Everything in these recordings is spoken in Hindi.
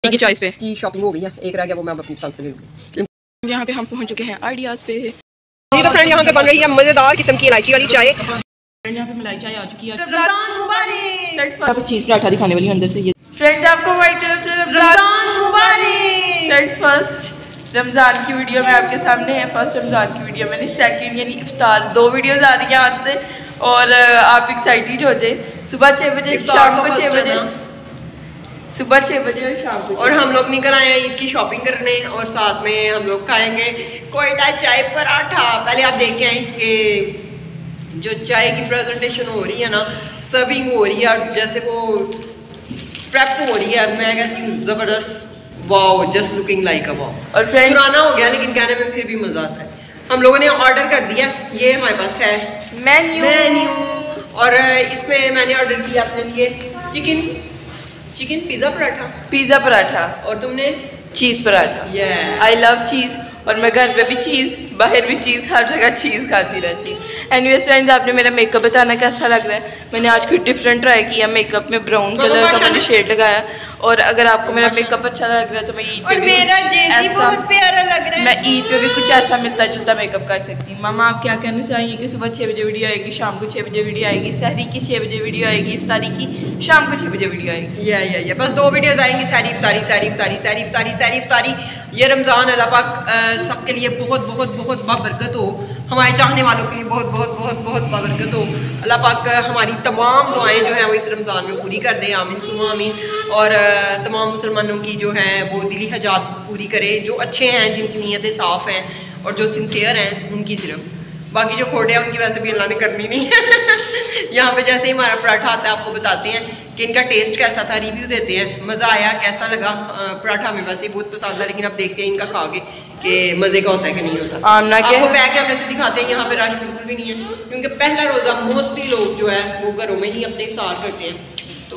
की चॉइस पे की शॉपिंग हो गई है, एक रह गया वो मैं अपनी पसंद से ले लूँगी। यहाँ पे हम पहुँच चुके हैं आइडियाज़ पे। जी तो फ्रेंड यहाँ पे बन रही है मज़ेदार किस्म की इलायची वाली चाय। यहाँ पे मलाई चाय आ चुकी है। रमजान मुबारक। यहाँ पे चीज़ पराठा दिखाने वाली अंदर से ये। फ्रेंड्स आपको हमारी तरफ से रमजान मुबारक। फ्रेंड्स फर्स्ट रमज़ान की वीडियो में आपके सामने है। फर्स्ट रमज़ान की वीडियो मैंने सेकंड यानी इफ्तार 2 वीडियोज़ आ रही हैं आज से और आप एक्साइटेड हो जाए। सुबह 6 बजे, शाम को 6 बजे, सुबह 6 बजे और शाम को। और हम लोग निकल आए हैं ईद की शॉपिंग करने और साथ में हम लोग खाएंगे कोयटा चाय पराठा। पहले आप देख के आए कि जो चाय की प्रेजेंटेशन हो रही है ना, सर्विंग हो रही है और जैसे वो प्रेप हो रही है, मैं कहती हूँ ज़बरदस्त। Wow, just looking like a wow. और फ्रेंड्स पुराना हो गया लेकिन कहने में फिर भी मज़ा आता है। हम लोगों ने ऑर्डर कर दिया, ये हमारे पास है मेन्यू और इसमें मैंने ऑर्डर किया अपने लिए चिकन पिज़्ज़ा पराठा और तुमने चीज़ पराठा। आई लव चीज़ और मैं घर पे भी चीज़, बाहर भी चीज़, हर जगह चीज़ खाती रहती हूँ। एनीवेज फ्रेंड्स, आपने मेरा मेकअप बताना कैसा लग रहा है। मैंने आज कुछ डिफरेंट ट्राई किया मेकअप में, ब्राउन कलर का मैंने शेड लगाया। और अगर आपको मेरा मेकअप अच्छा लग रहा है तो मैं ईद पे भी बहुत प्यारा लग रहा है। मैं ईद पे भी कुछ ऐसा मिलता जुलता मेकअप कर सकती हूँ। मामा आप क्या कहना चाहिए कि सुबह 6 बजे वीडियो आएगी, शाम को 6 बजे वीडियो आएगी, सहरी की 6 बजे वीडियो आएगी, इफ्तारी की शाम को 6 बजे वीडियो आएगी। या बस 2 वीडियोज़ आएंगी, सहरी इफ्तारी। ये रमज़ान अल्लाह पाक सबके लिए बहुत बहुत बहुत बाबरकत हो, हमारे चाहने वालों के लिए बहुत बहुत बहुत बहुत बाबरकत हो। अल्लाह पाक हमारी तमाम दुआएं जो हैं वो इस रमज़ान में पूरी कर दे, आमीन सुमा आमीन। और तमाम मुसलमानों की जो हैं वो दिली हजात पूरी करे, जो अच्छे हैं, जिनकी नीयतें साफ़ हैं और जो सिंसियर हैं उनकी सिर्फ। बाकी जो खोटे हैं उनकी वैसे भी अल्लाह ने करनी नहीं है। यहाँ पे जैसे ही हमारा पराठा आता है आपको बताते हैं कि इनका टेस्ट कैसा था, रिव्यू देते हैं। मज़ा आया, कैसा लगा पराठा, हमें वैसे बहुत पसंद है, लेकिन अब देखते हैं इनका खा के कि मज़े का होता है कि नहीं होता। आपको बैक कैमरे से दिखाते हैं, यहाँ पे रश बिल्कुल भी नहीं है क्योंकि पहला रोज़ा मोस्टली लोग जो है वो घरों में ही अपने इफ्तार करते हैं। तो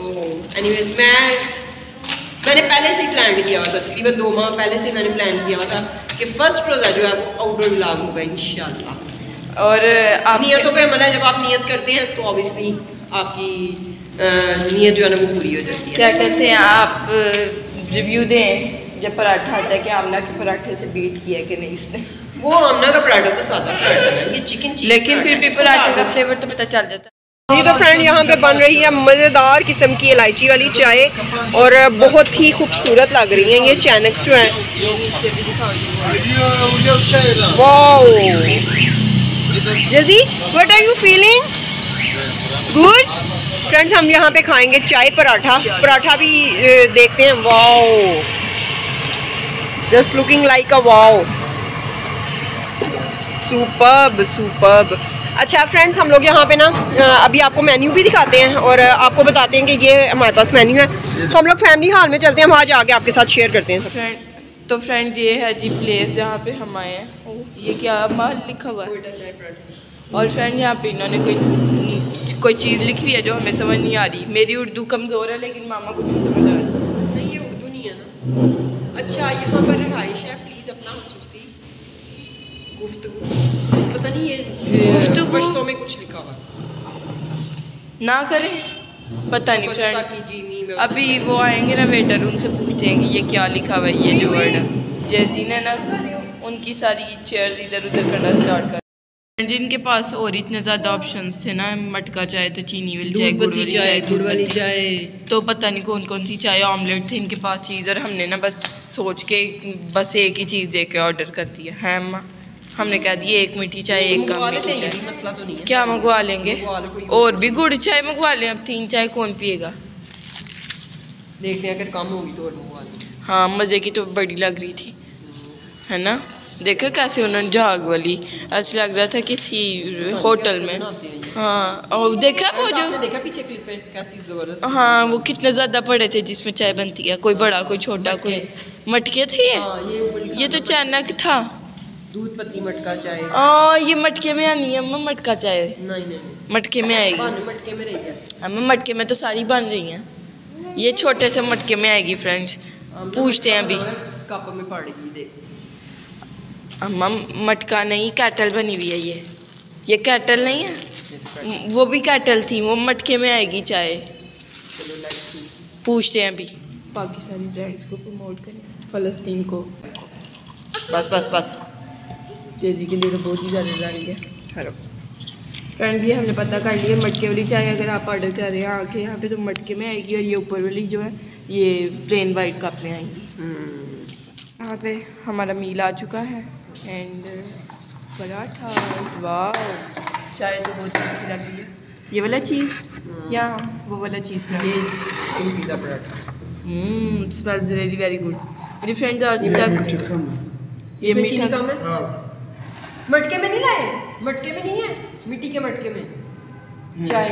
एनीवेज मैंने पहले से ही प्लान किया हुआ था, तकरीबन 2 माह पहले से मैंने प्लान किया हुआ था कि फ़र्स्ट रोज़ा जो है वो आउटडोर व्लॉग होगा इंशाल्लाह। और आप नियतों पे अमल है, जब आप नियत करते हैं तो ऑब्वियसली आपकी नियत जो है ना वो पूरी हो जाती है। क्या कहते हैं आप रिव्यू दें जब पराठा आता है कि आमना के पराठे से बीट किया है कि नहीं इसने। वो आमना का पराठा तो सादा पराठा है, ये चिकन चीज़, लेकिन फिर भी पराठे का फ्लेवर तो पता चल जाता है। जी तो फ्रेंड यहाँ पे बन रही है मज़ेदार किस्म की इलायची वाली चाय और बहुत ही खूबसूरत लग रही है ये चैनक्स जो है। वाओ जैसी, what are you feeling? Good friends, हम यहाँ पे खाएंगे चाय पराठा भी देखते हैं। Wow, just looking like a wow, superb. अच्छा फ्रेंड्स, हम लोग यहाँ पे ना अभी आपको मेन्यू भी दिखाते हैं और आपको बताते हैं कि ये हमारे पास मेन्यू है। तो हम लोग फैमिली हॉल में चलते हैं, वहाँ जाके आपके साथ शेयर करते हैं सब। तो फ्रेंड ये है जी प्लेस जहाँ पे हम आए हैं। ये क्या माल लिखा हुआ है? और फ्रेंड यहाँ पे इन्होंने कोई चीज़ लिखी हुई है जो हमें समझ नहीं आ रही। मेरी उर्दू कमज़ोर है लेकिन मामा को नहीं समझ आ रही। नहीं, ये उर्दू नहीं है ना। अच्छा, यहाँ पर रिहाइश है, प्लीज़ अपना हुसूसी गुफ्तगू, पता नहीं ये पश्तो में कुछ लिखा हुआ ना करें, पता नहीं फ्रेंड। अभी वो आएंगे ना वेटर, उनसे पूछते हैं कि ये क्या लिखा हुआ है, ये जो वर्ड है। जैसी ने ना उनकी सारी चेयर्स इधर उधर करना स्टार्ट कर। जिनके पास और इतने ज़्यादा ऑप्शंस थे ना, मटका चाय तो चीनी वाली चाय, गुड़ वाली चाय, तो पता नहीं कौन कौन सी चाय, ऑमलेट थे इनके पास चीज़। और हमने ना बस सोच के बस एक ही चीज़ दे के ऑर्डर कर दिया है। हमने कह दिया 1 मीठी चाय, 1 कम मीठी चाय। मसला तो नहीं है, क्या मंगवा लेंगे, और भी गुड़ चाय मंगवा लें। अब 3 चाय कौन पिएगा, देखते हैं अगर कम होगी तो और मंगवा लेंगे। हाँ, मज़े की तो बड़ी लग रही थी, है ना। देखो कैसे उन्होंने झाग वाली, ऐसा लग रहा था किसी होटल में। हाँ, और देखा वो जो देखा पीछे क्लिप पे कैसी ज़बरदस्त। हाँ, वो कितने ज़्यादा बड़े थे जिसमें चाय बनती है, कोई बड़ा कोई छोटा, कोई मटके थे। ये तो चैनक था, दूध पत्ती मटका चाय। ये मटके में आनी है अम्मा, मटका चाय नहीं मटके में आएगी। मटके में रही है अम्मा, मटके में तो सारी बन रही हैं, ये छोटे से मटके में आएगी। फ्रेंड्स पूछते हैं अभी, कप में पड़ेगी। देख अम्मा, मटका नहीं कैटल बनी हुई है ये कैटल नहीं है, वो भी कैटल थी, वो मटके में आएगी चाय। पूछते हैं अभी। पाकिस्तानी ब्रांड्स को प्रमोट करें, फ़लस्तीन को। बस बस बस जेजी के लिए तो बहुत ही ज़्यादा जानी है। हेलो फ्रेंड, ये हमने पता कर लिया, मटके वाली चाय अगर आप ऑर्डर कर रहे हैं आके यहाँ पे तो मटके में आएगी, और ये ऊपर वाली जो है ये प्लेन वाइट कप में आएंगी। यहाँ पे हमारा मील आ चुका है एंड पराठा। वाह, चाय तो बहुत अच्छी लग रही है। ये वाला चीज़ या वो वाला चीज़, ये pizza paratha smells really very good. मेरी फ्रेंड आज तक ये मीठा कम है। हाँ, मटके में नहीं लाए, मटके में नहीं है, मिट्टी के मटके में चाय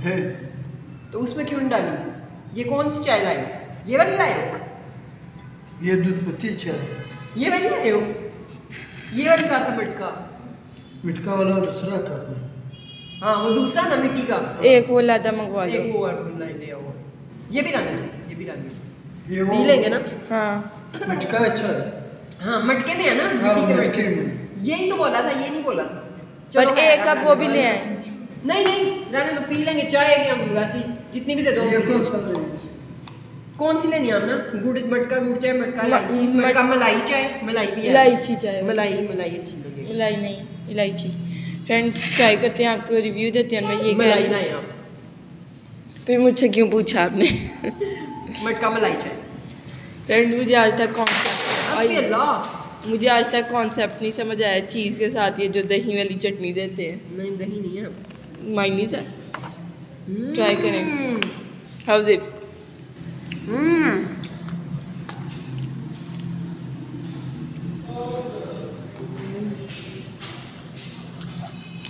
है, तो उसमें क्यों डाली? ये कौन सी चाय लाए? ये वाली लाए हो? ये दूध पत्ती चाय, ये वाली लाए हो? ये वाली कहा था मटका, मिटका वाला दूसरा था। हाँ वो दूसरा ना मिट्टी का, एक वो लादा मंगवा लो, एक वो और ले आओ। ये भी लाने, ये भी लाने, ये पी लेंगे ना। हाँ मिटका अच्छा है। हाँ मटके में है ना, हाँ, मिट्टी के मटके मटके में। यही तो बोला था, ये नहीं बोला था। पर एक कप वो भी ले आए। नहीं नहीं रहने तो, पी लेंगे चाय भी हम वैसी जितनी भी दे दो। ये कौन सा है? कौन सी लेनी है हम ना? गुड़ मटका, गुड़ चाय, मटका इलायची, मटका मलाई चाय, मलाई भी है, इलायची चाय, मलाई मलाई अच्छी लगेगी। मलाई नहीं, इलायची। फ्रेंड्स ट्राई करते हैं, आपको रिव्यू देते हैं। मैं ये मलाई लाए आप, फिर मुझसे क्यों पूछा आपने? मटका मलाई चाय। फ्रेंड मुझे आज तक कॉन्सेप्ट नहीं समझ आया, चीज़ के साथ ये जो दही वाली चटनी देते हैं। नहीं दही नहीं है, मायनीज है। ट्राई करें, हाउ इज इट?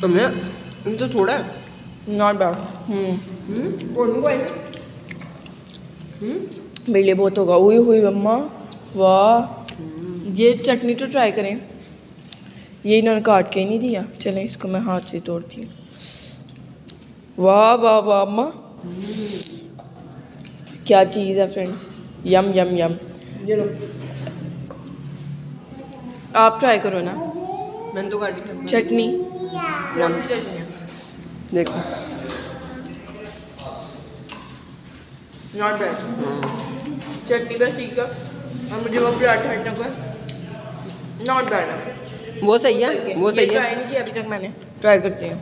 हमने तो थोड़ा है, नॉट बैड। मेरे लिए बहुत होगा। हुई हुई अम्मा, वाह। ये चटनी तो ट्राई करें, ये इन्होंने काट के ही नहीं दिया। चलें इसको मैं हाथ से तोड़ती हूँ। वाह वाह वाह अम्मा, क्या चीज़ है फ्रेंड्स, यम यम यम। ये लो, आप ट्राई करो ना। मैंने तो काटी है चटनी, कौन सी चटनी है? देखो नॉट बैड, चटनी बस ठीक है, और मुझे वो पराठा हटना का नॉट बैड है। वो सही है, वो सही है। ट्राई नहीं किया अभी तक मैंने, ट्राई करते हैं।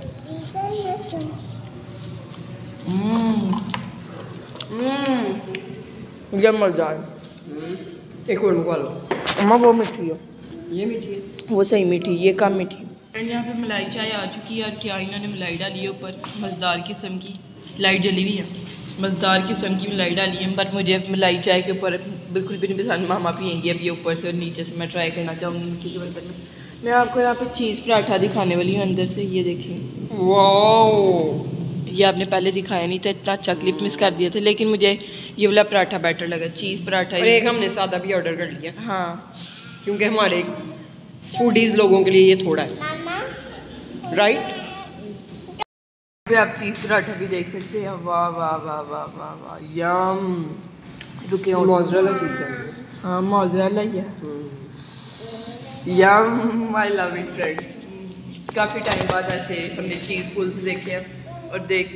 ये मज़ेदार। एक और मंगवा लो। अम्मा वो मीठी है, ये मीठी है, वो सही मीठी, ये कम मीठी। एंड यहाँ पे मलाई चाय आ चुकी है, और क्या इन्होंने मलाई डाली है ऊपर, मज़ेदार किस्म की। लाइट जली हुई है, मज़ेदार किस्म की मलाई डाली है। बट मुझे मलाई चाय के ऊपर बिल्कुल भी नहीं पसंद, मामा पियेंगी अब ये ऊपर से और नीचे से। मैं ट्राई करना चाहूँगी मीठी के बर्तन में। मैं आपको यहाँ पे चीज़ पराठा दिखाने वाली हूँ अंदर से, ये देखें। वाओ, ये आपने पहले दिखाया नहीं था, इतना अच्छा क्लिप मिस कर दिया था, लेकिन मुझे ये वाला पराठा बेटर लगा, चीज़ पराठा। और एक हमने सादा भी ऑर्डर कर लिया, हाँ, क्योंकि हमारे फूडीज़ लोगों के लिए ये थोड़ा है, राइट। आप चीज़ पराठा भी देख सकते हैं। वाह वाह वाह वाह वाह वाह, यम। रुके और मोज़रेला चीज़ है, हाँ मोज़रेला ही है। यम, आई लव इट फ्रेंड्स। काफ़ी टाइम बाद ऐसे हमने चीज़ पुल्स देखे हैं, और देख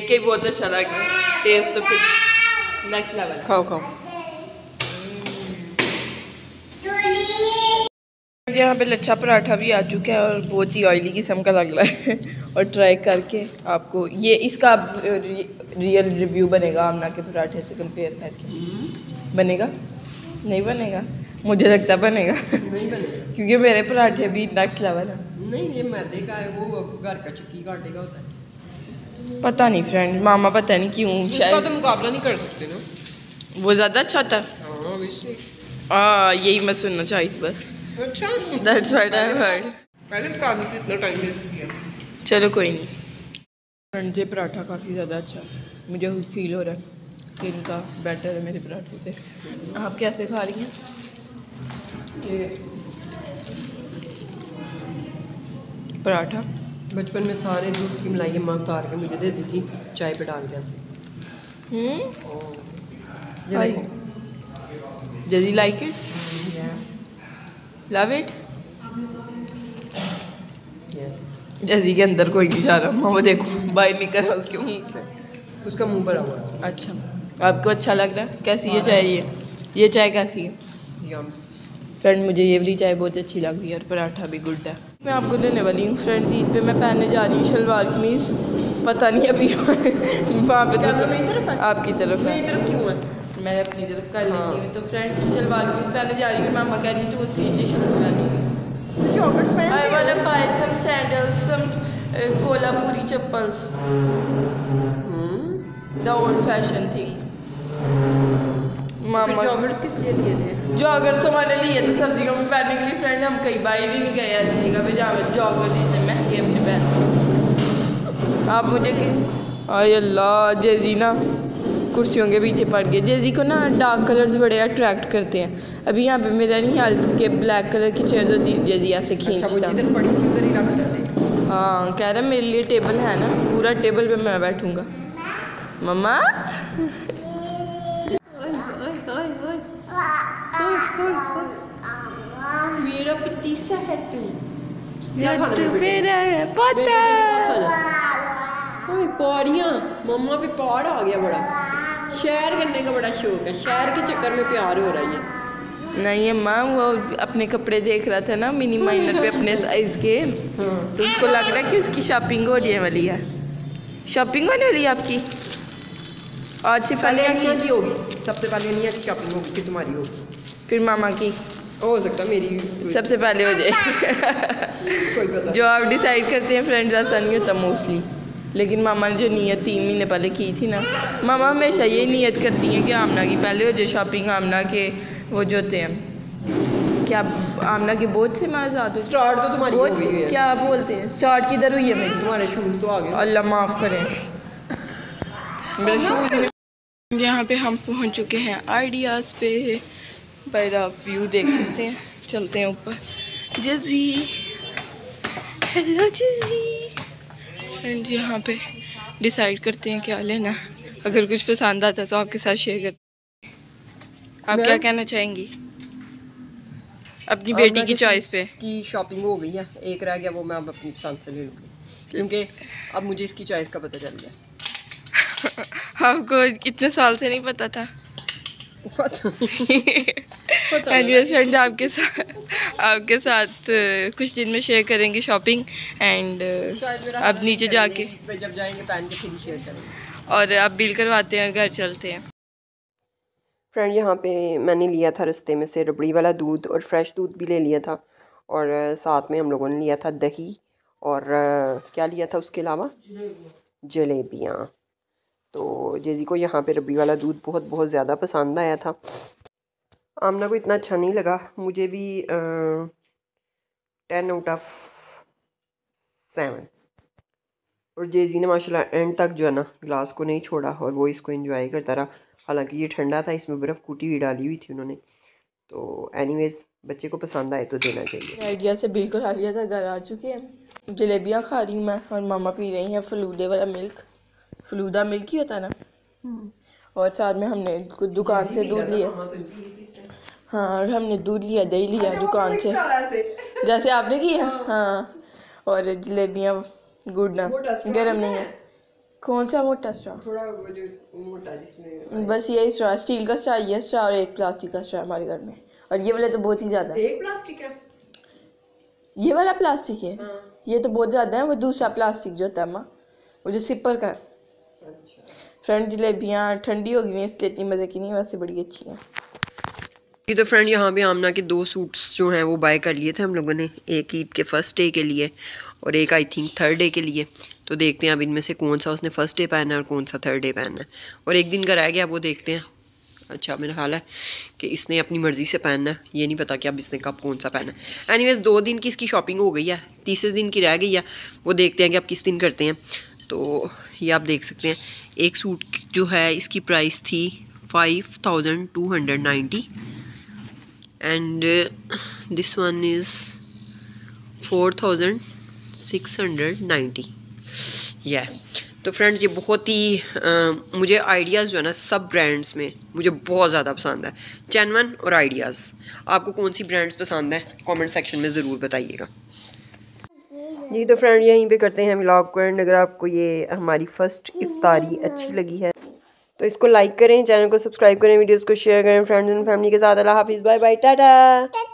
के बहुत अच्छा लगा। टेस्ट तो फिर नेक्स्ट लेवल। खाओ खाओ। यहाँ पे लच्छा पराठा भी आ चुका है, और बहुत ही ऑयली किस्म का लग रहा है। और ट्राई करके आपको ये इसका रियल रिव्यू बनेगा आमना के पराठे से कंपेयर करके। बनेगा? नहीं बनेगा? मुझे लगता है बनेगा। नहीं बनेगा, क्योंकि मेरे पराठे भी नेक्स्ट लेवल है। नहीं ये मैदे का है, वो घर का चक्की का आटे का होता है। पता नहीं फ्रेंड, मामा पता नहीं क्यों, उसका तो मुकाबला नहीं कर सकते ना, वो ज़्यादा अच्छा था। हाँ obviously। यही मैं सुनना चाहिए थी बस। अच्छा, That's what I heard। पहले बता देते, इतना टाइम वेस्ट किया। चलो कोई नहीं। फ्रेंड ये पराठा काफ़ी ज़्यादा अच्छा है, मुझे फील हो रहा है कि इनका बेटर है मेरे पराठे से। आप कैसे खा रही हैं? ये पराठा बचपन में सारे दूध की मलाई अम्मा उतार के मुझे देती थी चाय पे डाल के ऐसे। ये देखो, जल्दी like it, love it. Yes, जल्दी के अंदर कोई नहीं जा रहा, मामा देखो बाहर निकल रहा उसके मुंह से। उसका मुंह भरा हुआ है। अच्छा आपको अच्छा लग रहा है? कैसी है चाय? ये चाय कैसी है? यम्स फ्रेंड मुझे ये वाली चाय बहुत अच्छी लग रही है और पराठा भी गुड है। मैं आपको देने वाली हूँ फ्रेंड ईद पे मैं पहनने जा रही हूँ शलवार कमीज़। पता नहीं अभी वहाँ पे आपकी तरफ है, क्यों है? मैं अपनी तरफ कर लेती हूँ। तो फ्रेंड्स शलवार कमीज़ पहनने जा रही हूँ। मामा कह रही है तो उसके नीचे शूज़ पहनूँगी। I wanna buy some sandals, some Kolhapuri chappals, the old fashion thing. मामा जॉगर्स किस लिए लिए थे? जॉगर तो मैंने लिए थे सर्दियों में पहनने के लिए फ्रेंड। हम कहीं बाहर भी नहीं गए ऐसी जगह पे जहाँ में जॉगर इतने महंगे मुझे पहन। आप मुझे आय अल्लाह जेजी ना कुर्सियों के पीछे पड़ गए। जेजी को ना डार्क कलर्स बड़े अट्रैक्ट करते हैं। अभी यहाँ पे मेरा नहीं हाल के ब्लैक कलर की चेयर होती जेजी ऐसे खींचता। हाँ कह रहा मेरे लिए टेबल है ना, पूरा टेबल पे मैं बैठूँगा। मम्मा मेरा पतीसा है तू। पौड़ियाँ मम्मा पे पहाड़ आ गया बड़ा। शहर करने का बड़ा शौक है, शहर के चक्कर में प्यार हो रहा है। नहीं माँ वो अपने कपड़े देख रहा था ना मिनी माइनर पे अपने साइज के, तो उसको लग रहा है कि उसकी शॉपिंग होने वाली है। शॉपिंग होने वाली है आपकी आज से पहले अनिया की होगी, सबसे पहले अनिया की शॉपिंग होगी फिर तुम्हारी होगी फिर मामा की हो सकता है मेरी सबसे पहले हो जाए। कोई पता जो आप डिसाइड करते हैं फ्रेंड्स ऐसा नहीं होता मोस्टली। लेकिन मामा ने जो नीयत 3 महीने पहले की थी ना, मामा हमेशा ये नीयत करती हैं कि आमना की पहले हो जाए शॉपिंग। आमना के वो जो होते हैं क्या आमना के बहुत से मज़ाद स्टार्ट तो तुम्हारी हो गई है। क्या बोलते हैं स्टार्ट किधर हुई है मेरी? तुम्हारे शूज़ तो आ गए। अल्लाह माफ़ करें मेरे शूज़। यहाँ पे हम पहुँच चुके हैं आइडियाज़ पे। पर आप व्यू देख सकते हैं। चलते हैं ऊपर। जजी हेलो जजी फ्रेंड्स यहाँ पे डिसाइड करते हैं क्या लेना। अगर कुछ पसंद आता है तो आपके साथ शेयर करते हैं। आप क्या कहना चाहेंगी अपनी बेटी की चॉइस पे? की शॉपिंग हो गई है, एक रह गया वो मैं अब अपनी पसंद से ले लूँगी क्योंकि अब मुझे इसकी चॉइस का पता चल गया। आपको इतने साल से नहीं पता था? फ्रेंड्स आपके साथ कुछ दिन में शेयर करेंगे शॉपिंग एंड अब नीचे जाके जब जाएंगे पहन के फिर शेयर करेंगे। और अब बिल करवाते हैं और घर चलते हैं। फ्रेंड यहाँ पे मैंने लिया था रास्ते में से रबड़ी वाला दूध और फ्रेश दूध भी ले लिया था और साथ में हम लोगों ने लिया था दही और क्या लिया था उसके अलावा जलेबियाँ। तो जेजी को यहाँ पे रबड़ी वाला दूध बहुत बहुत ज़्यादा पसंद आया था। आमना को इतना अच्छा नहीं लगा, मुझे भी 10 आउट ऑफ 7। और जेजी ने माशाल्लाह एंड तक जो है ना ग्लास को नहीं छोड़ा और वो इसको एंजॉय करता रहा। हालांकि ये ठंडा था, इसमें बर्फ़ कूटी हुई डाली हुई थी उन्होंने। तो एनीवेज़ बच्चे को पसंद आए तो देना चाहिए। आइडिया से बिल्कुल आ गया था, घर आ चुके हैं। जलेबियाँ खा रही हूँ मैं और मामा पी रही हैं फलूदे वाला मिल्क। फलूदा मिल्क ही होता है ना। और साथ में हमने दुकान से दूध लिया। हाँ और हमने दूध लिया दही लिया दुकान से जैसे आपने किया। हाँ और जलेबियाँ गुड़ ना गर्म नहीं है। कौन सा मोटा स्ट्रॉ? थोड़ा वो जो मोटा जिसमें बस यही स्ट्रॉ, स्टील का स्ट्रॉ, ये स्ट्रॉ और एक प्लास्टिक का स्ट्रॉ हमारे घर में। और ये वाले तो बहुत ही ज़्यादा। एक प्लास्टिक है, ये वाला प्लास्टिक है। हाँ। ये तो बहुत ज़्यादा है। वो दूसरा प्लास्टिक जो होता है माँ वो जो सिपर का। अच्छा फ्रेंड जलेबियाँ ठंडी हो गई हैं इसलिए इतनी मज़े की नहीं, वैसे बड़ी अच्छी हैं। तो फ्रेंड यहाँ पे आमना के 2 सूट्स जो हैं वो बाय कर लिए थे हम लोगों ने, एक ईद के फर्स्ट डे के लिए और एक आई थिंक थर्ड डे के लिए। तो देखते हैं अब इनमें से कौन सा उसने फर्स्ट डे पहना है और कौन सा थर्ड डे पहना है। और एक दिन का रह गया वो देखते हैं। अच्छा मेरा ख्याल है कि इसने अपनी मर्ज़ी से पहनना है, ये नहीं पता कि अब इसने कब कौन सा पहना है। एनीवेज़ 2 दिन की इसकी शॉपिंग हो गई है, तीसरे दिन की रह गई है, वो देखते हैं कि अब किस दिन करते हैं। तो ये आप देख सकते हैं एक सूट जो है इसकी प्राइस थी 5290 and this one is 4690 तो फ्रेंड्स ये बहुत ही मुझे आइडियाज़ जो है ना सब ब्रांड्स में मुझे बहुत ज़्यादा पसंद है, जेन्युइन और आइडियाज़। आपको कौन सी ब्रांड्स पसंद है कमेंट सेक्शन में ज़रूर बताइएगा जी। तो फ्रेंड यहीं पे करते हैं व्लॉग को एंड। अगर आपको ये हमारी फ़र्स्ट इफ्तारी अच्छी लगी है तो तो इसको लाइक करें, चैनल को सब्सक्राइब करें, वीडियोस को शेयर करें फ्रेंड्स एंड फैमिली के साथ। अल्लाह हाफिज़, बाय बाय, टाटा।